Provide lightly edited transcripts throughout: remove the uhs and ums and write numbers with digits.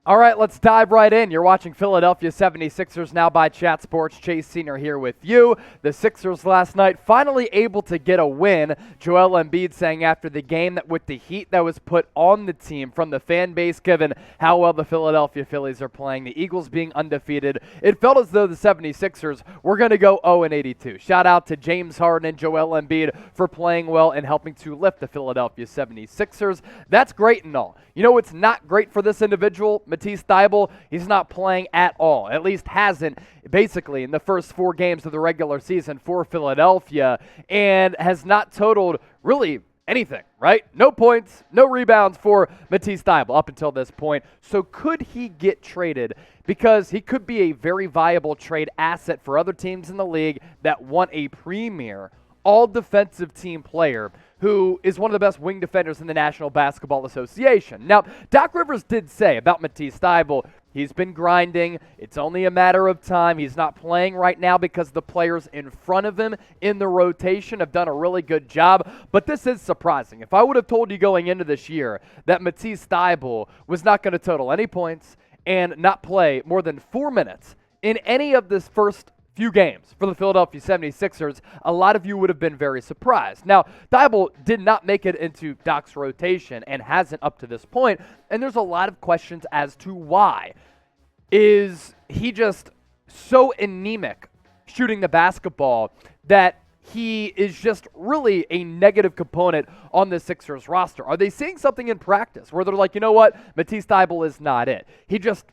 All right, let's dive right in. You're watching Philadelphia 76ers now by Chat Sports. Chase Senior here with you. The Sixers last night finally able to get a win. Joel Embiid saying after the game that with the heat that was put on the team from the fan base, given how well the Philadelphia Phillies are playing, the Eagles being undefeated, it felt as though the 76ers were going to go 0-82. Shout out to James Harden and Joel Embiid for playing well and helping to lift the Philadelphia 76ers. That's great and all. You know what's not great for this individual? Matisse Thybulle, he's not playing at all, at least hasn't basically in the first 4 games of the regular season for Philadelphia, and has not totaled really anything, right? No points, no rebounds for Matisse Thybulle up until this point. So could he get traded? Because he could be a very viable trade asset for other teams in the league that want a premier all-defensive team player who is one of the best wing defenders in the National Basketball Association. Now, Doc Rivers did say about Matisse Thybulle, he's been grinding. It's only a matter of time. He's not playing right now because the players in front of him in the rotation have done a really good job. But this is surprising. If I would have told you going into this year that Matisse Thybulle was not going to total any points and not play more than 4 minutes in any of this first few games for the Philadelphia 76ers, a lot of you would have been very surprised. Now, Thybulle did not make it into Doc's rotation and hasn't up to this point, and there's a lot of questions as to why. Is he just so anemic shooting the basketball that he is just really a negative component on the Sixers roster? Are they seeing something in practice where they're like, you know what, Matisse Thybulle is not it. He just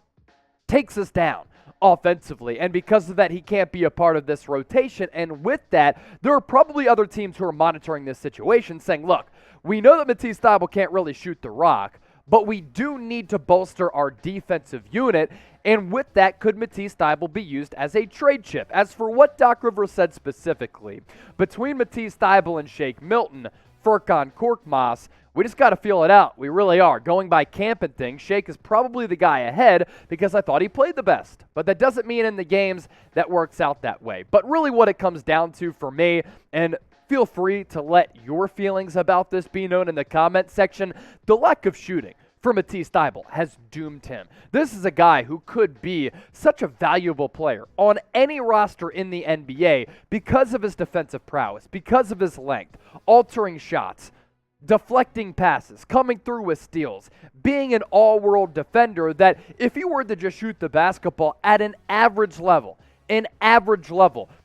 takes us down offensively, and because of that, he can't be a part of this rotation. And with that, there are probably other teams who are monitoring this situation saying, look, we know that Matisse Thybulle can't really shoot the rock, but we do need to bolster our defensive unit, and with that, could Matisse Thybulle be used as a trade chip? As for what Doc Rivers said specifically, between Matisse Thybulle and Shake Milton, Furkan Korkmaz, we just got to feel it out. We really are. Going by camp and things, Shake is probably the guy ahead because I thought he played the best. But that doesn't mean in the games that works out that way. But really what it comes down to for me, and feel free to let your feelings about this be known in the comment section, the lack of shooting for Matisse Thybulle has doomed him. This is a guy who could be such a valuable player on any roster in the NBA because of his defensive prowess, because of his length, altering shots, deflecting passes, coming through with steals, being an all-world defender that if he were to just shoot the basketball at an average level,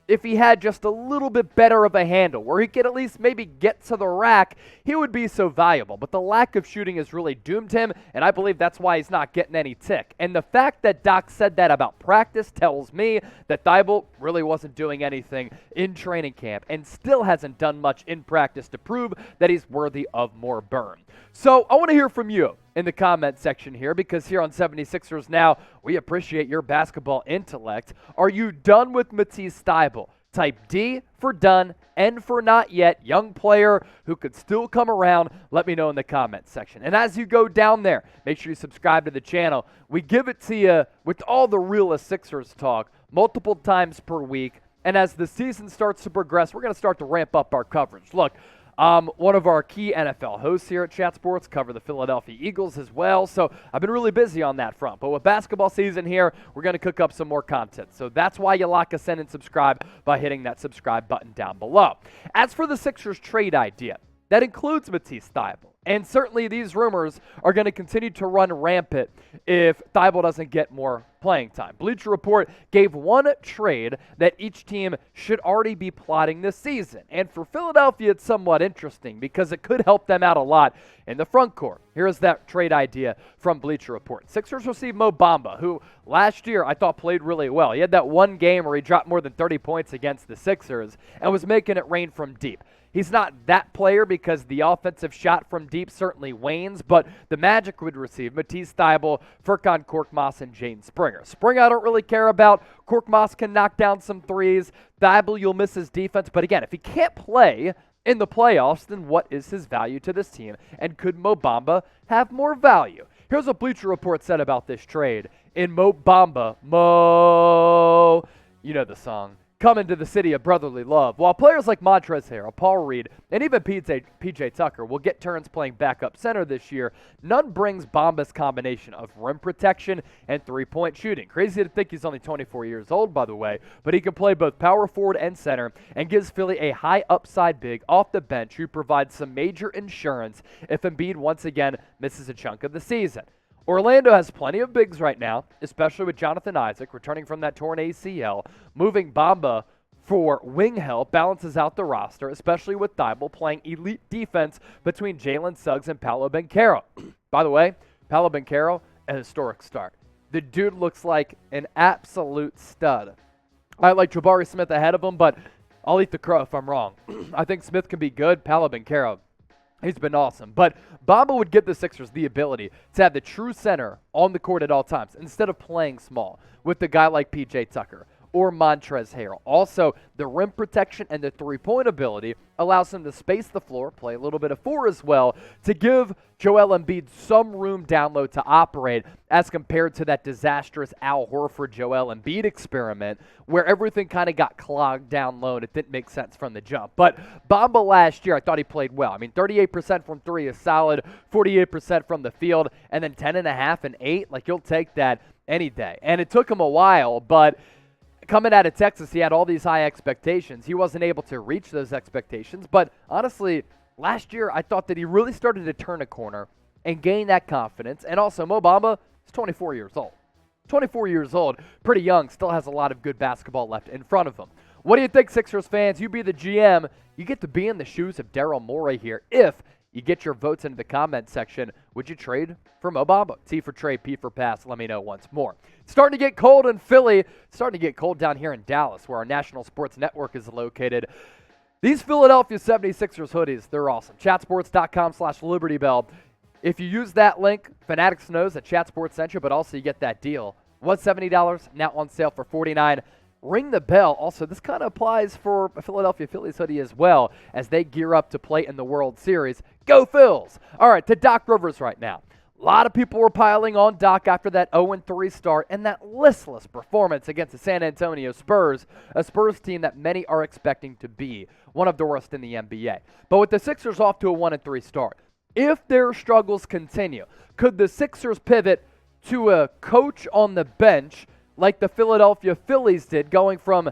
if he had just a little bit better of a handle where he could at least maybe get to the rack, he would be so valuable. But the lack of shooting has really doomed him, and I believe that's why he's not getting any tick. And the fact that Doc said that about practice tells me that Thybulle really wasn't doing anything in training camp and still hasn't done much in practice to prove that he's worthy of more burn. So I want to hear from you in the comment section here, because here on 76ers Now, we appreciate your basketball intellect. Are you done with Matisse Thybulle? Type D for done, N for not yet, young player who could still come around. Let me know in the comment section. And as you go down there, make sure you subscribe to the channel. We give it to you with all the realest Sixers talk multiple times per week. And as the season starts to progress, we're going to start to ramp up our coverage. Look, one of our key NFL hosts here at Chat Sports cover the Philadelphia Eagles as well, so I've been really busy on that front. But with basketball season here, we're going to cook up some more content. So that's why you lock us in and subscribe by hitting that subscribe button down below. As for the Sixers trade idea, that includes Matisse Thybulle. And certainly these rumors are going to continue to run rampant if Thybulle doesn't get more playing time. Bleacher Report gave one trade that each team should already be plotting this season. And for Philadelphia, it's somewhat interesting because it could help them out a lot in the front court. Here's that trade idea from Bleacher Report. Sixers received Mo Bamba, who last year I thought played really well. He had that one game where he dropped more than 30 points against the Sixers and was making it rain from deep. He's not that player because the offensive shot from deep certainly wanes, but the Magic would receive Matisse Thybulle, Furkan Korkmaz, and Jane Springer. Springer I don't really care about. Korkmaz can knock down some threes. Thybulle, you'll miss his defense. But again, if he can't play in the playoffs, then what is his value to this team? And could Mo Bamba have more value? Here's what Bleacher Report said about this trade. In Mo Bamba, Mo, you know the song. come into the city of brotherly love. While players like Montrezl Harrell, Paul Reed, and even PJ Tucker will get turns playing backup center this year, none brings Bamba's combination of rim protection and three-point shooting. Crazy to think he's only 24 years old, by the way, but he can play both power forward and center and gives Philly a high upside big off the bench who provides some major insurance if Embiid once again misses a chunk of the season. Orlando has plenty of bigs right now, especially with Jonathan Isaac returning from that torn ACL. Moving Bamba for wing help balances out the roster, especially with Thybulle playing elite defense between Jalen Suggs and Paolo Banchero. By the way, Paolo Banchero, a historic start. The dude looks like an absolute stud. I like Jabari Smith ahead of him, but I'll eat the crow if I'm wrong. I think Smith can be good. Paolo Banchero, he's been awesome. But Bamba would give the Sixers the ability to have the true center on the court at all times instead of playing small with a guy like P.J. Tucker or Montrezl Harrell. Also, the rim protection and the three-point ability allows him to space the floor, play a little bit of four as well, to give Joel Embiid some room down low to operate as compared to that disastrous Al Horford-Joel Embiid experiment where everything kind of got clogged down low and it didn't make sense from the jump. But Bamba last year, I thought he played well. I mean, 38% from three is solid, 48% from the field, and then 10.5 and 8. Like, you'll take that any day. And it took him a while, but coming out of Texas, he had all these high expectations. He wasn't able to reach those expectations, but honestly, last year I thought that he really started to turn a corner and gain that confidence. And also, Mo Bamba is 24 years old. 24 years old, pretty young, still has a lot of good basketball left in front of him. What do you think, Sixers fans? You be the GM. You get to be in the shoes of Daryl Morey here. If you get your votes into the comment section, would you trade for Mo Bamba? T for trade, P for pass. Let me know once more. It's starting to get cold in Philly. It's starting to get cold down here in Dallas, where our national sports network is located. These Philadelphia 76ers hoodies, they're awesome. Chatsports.com/LibertyBell. If you use that link, Fanatics knows that Chatsports sent you, but also you get that deal. Was $70, now on sale for $49. Ring the bell. Also, this kind of applies for a Philadelphia Phillies hoodie as well as they gear up to play in the World Series. Go Phils! All right, to Doc Rivers right now. A lot of people were piling on Doc after that 0-3 start and that listless performance against the San Antonio Spurs, a Spurs team that many are expecting to be one of the worst in the NBA. But with the Sixers off to a 1-3 start, if their struggles continue, could the Sixers pivot to a coach on the bench like the Philadelphia Phillies did, going from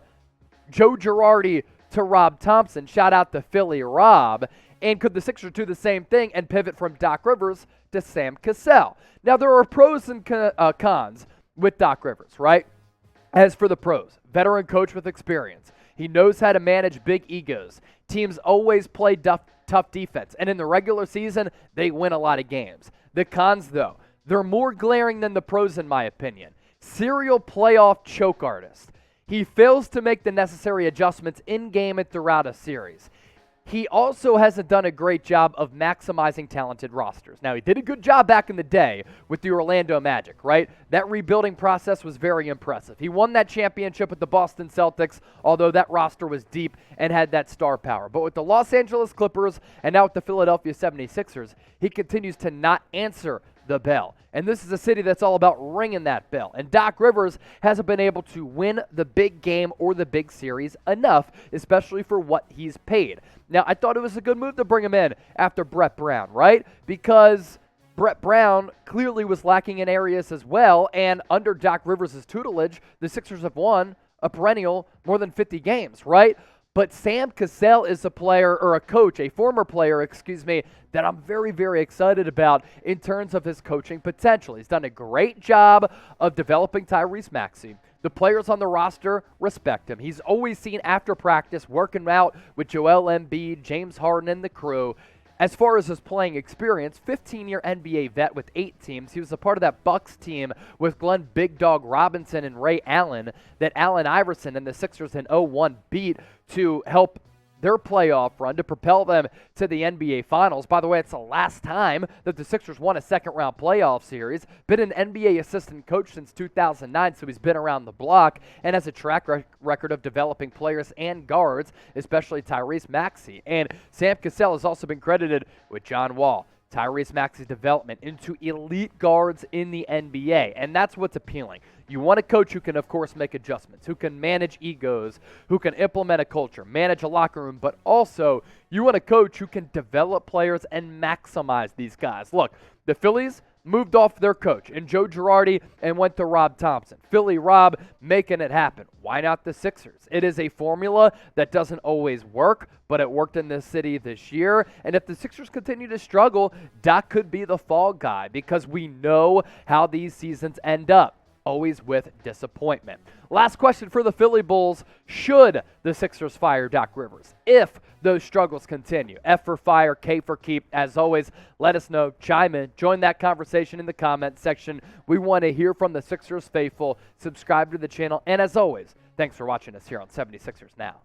Joe Girardi to Rob Thompson? Shout out to Philly Rob. And could the Sixers do the same thing and pivot from Doc Rivers to Sam Cassell? Now, there are pros and cons with Doc Rivers, right? As for the pros, veteran coach with experience. He knows how to manage big egos. Teams always play tough defense. And in the regular season, they win a lot of games. The cons, though, they're more glaring than the pros, in my opinion. Serial playoff choke artist. He fails to make the necessary adjustments in-game and throughout a series. He also hasn't done a great job of maximizing talented rosters. Now, he did a good job back in the day with the Orlando Magic, right? That rebuilding process was very impressive. He won that championship with the Boston Celtics, although that roster was deep and had that star power. But with the Los Angeles Clippers and now with the Philadelphia 76ers, he continues to not answer the bell. And this is a city that's all about ringing that bell. And Doc Rivers hasn't been able to win the big game or the big series enough, especially for what he's paid. Now, I thought it was a good move to bring him in after Brett Brown, right? Because Brett Brown clearly was lacking in areas as well, and under Doc Rivers' tutelage, the Sixers have won a perennial more than 50 games, right? But Sam Cassell is a player, or a coach, a former player, that I'm very, very excited about in terms of his coaching potential. He's done a great job of developing Tyrese Maxey. The players on the roster respect him. He's always seen after practice working out with Joel Embiid, James Harden, and the crew. As far as his playing experience, 15-year NBA vet with 8 teams. He was a part of that Bucks team with Glenn Big Dog Robinson and Ray Allen that Allen Iverson and the Sixers in 0-1 beat to help their playoff run to propel them to the NBA Finals. By the way, it's the last time that the Sixers won a second-round playoff series. Been an NBA assistant coach since 2009, so he's been around the block and has a track record of developing players and guards, especially Tyrese Maxey. And Sam Cassell has also been credited with John Wall, Tyrese Maxey's development into elite guards in the NBA, and that's what's appealing. You want a coach who can, of course, make adjustments, who can manage egos, who can implement a culture, manage a locker room, but also you want a coach who can develop players and maximize these guys. Look, the Phillies moved off their coach in Joe Girardi and went to Rob Thompson. Philly Rob making it happen. Why not the Sixers? It is a formula that doesn't always work, but it worked in this city this year. And if the Sixers continue to struggle, Doc could be the fall guy because we know how these seasons end up. Always with disappointment. Last question for the Philly Bulls. Should the Sixers fire Doc Rivers if those struggles continue? F for fire, K for keep. As always, let us know. Chime in. Join that conversation in the comment section. We want to hear from the Sixers faithful. Subscribe to the channel. And as always, thanks for watching us here on 76ers Now.